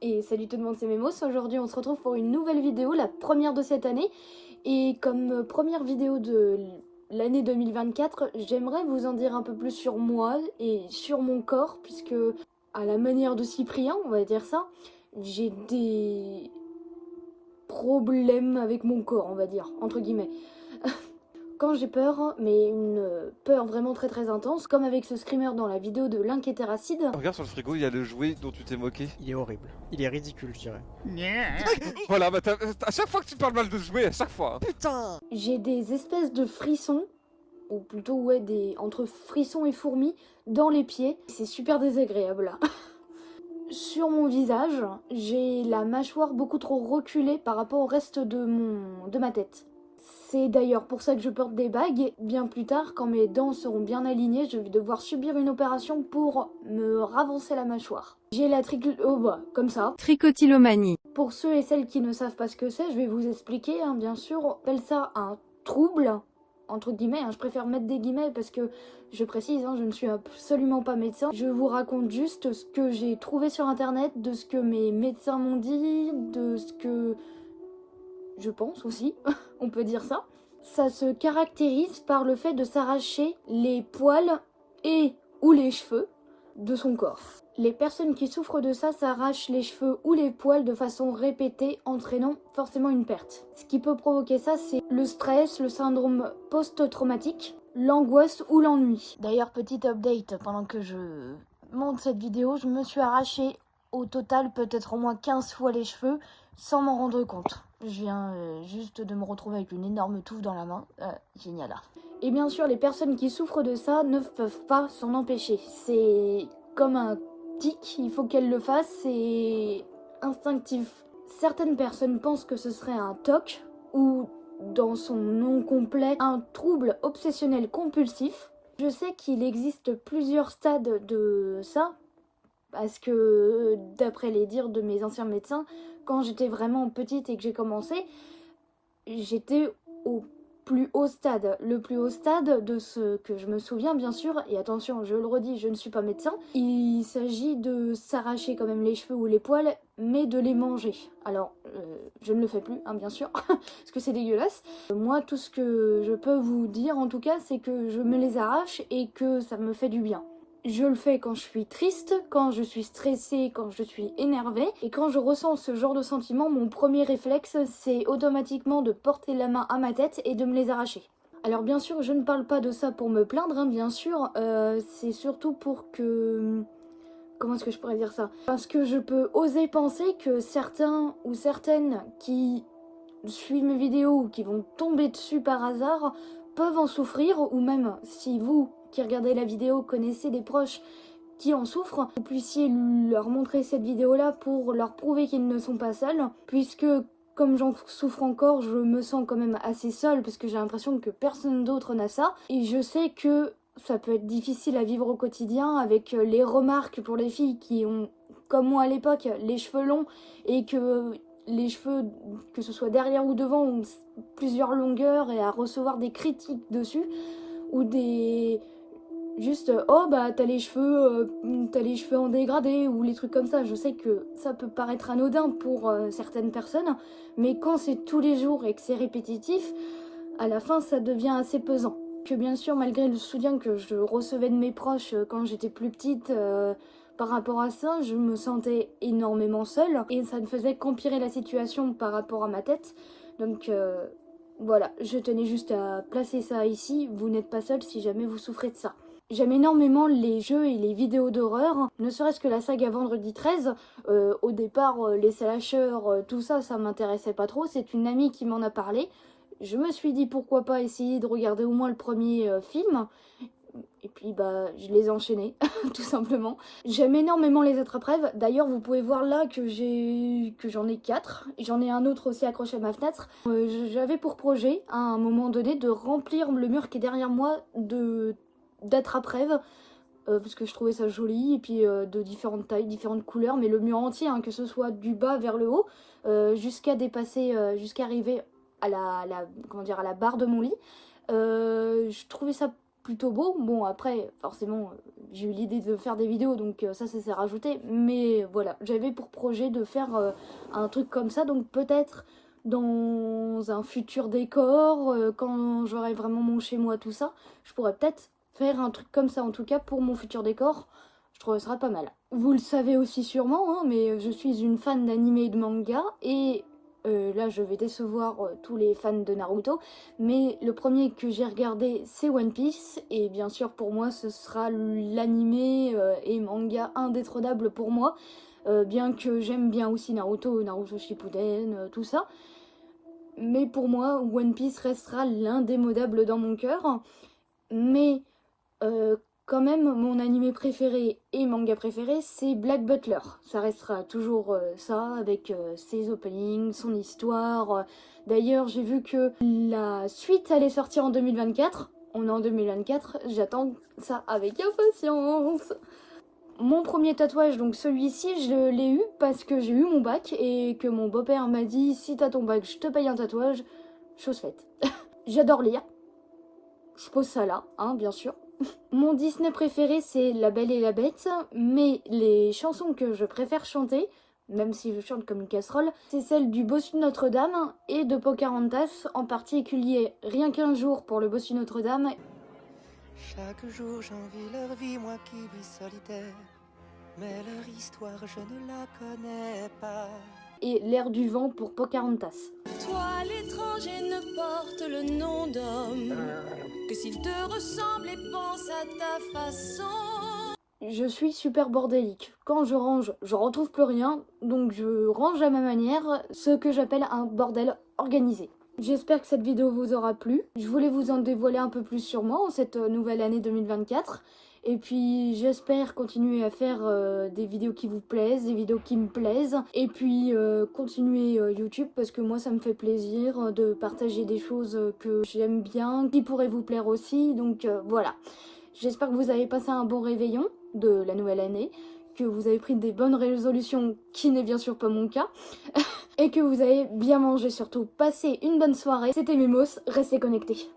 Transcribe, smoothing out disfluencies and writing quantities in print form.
Et salut tout le monde, c'est Memos. Aujourd'hui on se retrouve pour une nouvelle vidéo, la première de cette année. Et comme première vidéo de l'année 2024, j'aimerais vous en dire un peu plus sur moi et sur mon corps, puisque à la manière de Cyprien, on va dire ça, j'ai des problèmes avec mon corps, on va dire, entre guillemets. Quand j'ai peur, mais une peur vraiment très très intense, comme avec ce screamer dans la vidéo de Link et Terracide. Regarde sur le frigo, il y a le jouet dont tu t'es moqué. Il est horrible. Il est ridicule, je dirais. Voilà, bah à chaque fois que tu parles mal de ce jouet, à chaque fois. Putain! J'ai des espèces de frissons, ou plutôt ouais, entre frissons et fourmis, dans les pieds. C'est super désagréable là. Sur mon visage, j'ai la mâchoire beaucoup trop reculée par rapport au reste de ma tête. C'est d'ailleurs pour ça que je porte des bagues. Bien plus tard, quand mes dents seront bien alignées, je vais devoir subir une opération pour me ravancer la mâchoire. J'ai la comme ça. Tricotylomanie. Pour ceux et celles qui ne savent pas ce que c'est, je vais vous expliquer, bien sûr. On appelle ça un trouble, entre guillemets. Je préfère mettre des guillemets parce que, je précise, je ne suis absolument pas médecin. Je vous raconte juste ce que j'ai trouvé sur internet, de ce que mes médecins m'ont dit, de ce que je pense aussi, on peut dire ça. Ça se caractérise par le fait de s'arracher les poils et ou les cheveux de son corps. Les personnes qui souffrent de ça s'arrachent les cheveux ou les poils de façon répétée, entraînant forcément une perte. Ce qui peut provoquer ça, c'est le stress, le syndrome post-traumatique, l'angoisse ou l'ennui. D'ailleurs, petite update, pendant que je monte cette vidéo, je me suis arraché au total peut-être au moins 15 fois les cheveux sans m'en rendre compte. Je viens juste de me retrouver avec une énorme touffe dans la main. Génial. Et bien sûr, les personnes qui souffrent de ça ne peuvent pas s'en empêcher. C'est comme un tic, il faut qu'elles le fassent, c'est instinctif. Certaines personnes pensent que ce serait un TOC, ou dans son nom complet, un trouble obsessionnel compulsif. Je sais qu'il existe plusieurs stades de ça, parce que d'après les dires de mes anciens médecins, quand j'étais vraiment petite et que j'ai commencé, j'étais au plus haut stade. Le plus haut stade de ce que je me souviens, bien sûr, et attention, je le redis, je ne suis pas médecin, il s'agit de s'arracher quand même les cheveux ou les poils, mais de les manger. Alors, je ne le fais plus, bien sûr, parce que c'est dégueulasse. Moi, tout ce que je peux vous dire, en tout cas, c'est que je me les arrache et que ça me fait du bien. Je le fais quand je suis triste, quand je suis stressée, quand je suis énervée. Et quand je ressens ce genre de sentiment, mon premier réflexe, c'est automatiquement de porter la main à ma tête et de me les arracher. Alors bien sûr, je ne parle pas de ça pour me plaindre, bien sûr. C'est surtout pour que... Comment est-ce que je pourrais dire ça? Parce que je peux oser penser que certains ou certaines qui suivent mes vidéos ou qui vont tomber dessus par hasard peuvent en souffrir, ou même si vous qui regardez la vidéo connaissez des proches qui en souffrent, vous puissiez leur montrer cette vidéo là pour leur prouver qu'ils ne sont pas seuls, puisque comme j'en souffre encore, je me sens quand même assez seule parce que j'ai l'impression que personne d'autre n'a ça, et je sais que ça peut être difficile à vivre au quotidien avec les remarques pour les filles qui ont, comme moi à l'époque, les cheveux longs et que les cheveux, que ce soit derrière ou devant, ont plusieurs longueurs et à recevoir des critiques dessus, ou des... juste oh bah t'as les cheveux en dégradé, ou les trucs comme ça. Je sais que ça peut paraître anodin pour certaines personnes, mais quand c'est tous les jours et que c'est répétitif, à la fin ça devient assez pesant. Que bien sûr, malgré le soutien que je recevais de mes proches quand j'étais plus petite, par rapport à ça, je me sentais énormément seule et ça ne faisait qu'empirer la situation par rapport à ma tête. Donc voilà, je tenais juste à placer ça ici. Vous n'êtes pas seul si jamais vous souffrez de ça. J'aime énormément les jeux et les vidéos d'horreur, ne serait-ce que la saga Vendredi 13. Au départ, les slashers, tout ça, ça m'intéressait pas trop. C'est une amie qui m'en a parlé. Je me suis dit pourquoi pas essayer de regarder au moins le premier film. Et puis bah je les ai enchaînés, tout simplement. J'aime énormément les attrape-rêves. D'ailleurs vous pouvez voir là que j'en ai 4. J'en ai un autre aussi accroché à ma fenêtre. J'avais pour projet à un moment donné de remplir le mur qui est derrière moi d'attrape-rêves. Parce que je trouvais ça joli, et puis de différentes tailles, différentes couleurs, mais le mur entier, que ce soit du bas vers le haut, jusqu'à dépasser, jusqu'à arriver à à la barre de mon lit. Je trouvais ça plutôt beau. Bon, après, forcément, j'ai eu l'idée de faire des vidéos, donc ça s'est rajouté. Mais voilà, j'avais pour projet de faire un truc comme ça, donc peut-être dans un futur décor, quand j'aurai vraiment mon chez-moi, tout ça, je pourrais peut-être faire un truc comme ça, en tout cas pour mon futur décor. Je trouve que ce sera pas mal. Vous le savez aussi sûrement, hein, mais je suis une fan d'anime et de manga, et là je vais décevoir tous les fans de Naruto, mais le premier que j'ai regardé c'est One Piece, et bien sûr pour moi ce sera l'anime et manga indétrônable pour moi, bien que j'aime bien aussi Naruto Shippuden, tout ça. Mais pour moi, One Piece restera l'indémodable dans mon cœur. Mais quand même, mon animé préféré et manga préféré, c'est Black Butler. Ça restera toujours ça, avec ses openings, son histoire. D'ailleurs, j'ai vu que la suite allait sortir en 2024. On est en 2024, j'attends ça avec impatience. Mon premier tatouage, donc celui-ci, je l'ai eu parce que j'ai eu mon bac et que mon beau-père m'a dit « Si t'as ton bac, je te paye un tatouage ». Chose faite. J'adore lire. Je pose ça là, hein, bien sûr. Mon Disney préféré, c'est La Belle et la Bête, mais les chansons que je préfère chanter, même si je chante comme une casserole, c'est celle du Bossu de Notre-Dame et de Pocahontas, en particulier Rien qu'un jour pour le Bossu de Notre-Dame. Chaque jour j'envie leur vie, moi qui vis solitaire, mais leur histoire je ne la connais pas. Et L'air du vent pour Pocahontas. Toi l'étranger ne porte le nom d'homme que s'il te ressemble et pense à ta façon. Je suis super bordélique. Quand je range, je retrouve plus rien, donc je range à ma manière, ce que j'appelle un bordel organisé. J'espère que cette vidéo vous aura plu. Je voulais vous en dévoiler un peu plus sur moi en cette nouvelle année 2024. Et puis j'espère continuer à faire des vidéos qui vous plaisent, des vidéos qui me plaisent. Et puis continuer YouTube parce que moi ça me fait plaisir de partager des choses que j'aime bien, qui pourraient vous plaire aussi. Donc voilà. J'espère que vous avez passé un bon réveillon de la nouvelle année, que vous avez pris des bonnes résolutions, qui n'est bien sûr pas mon cas, et que vous avez bien mangé surtout. Passez une bonne soirée. C'était Mimos, restez connectés.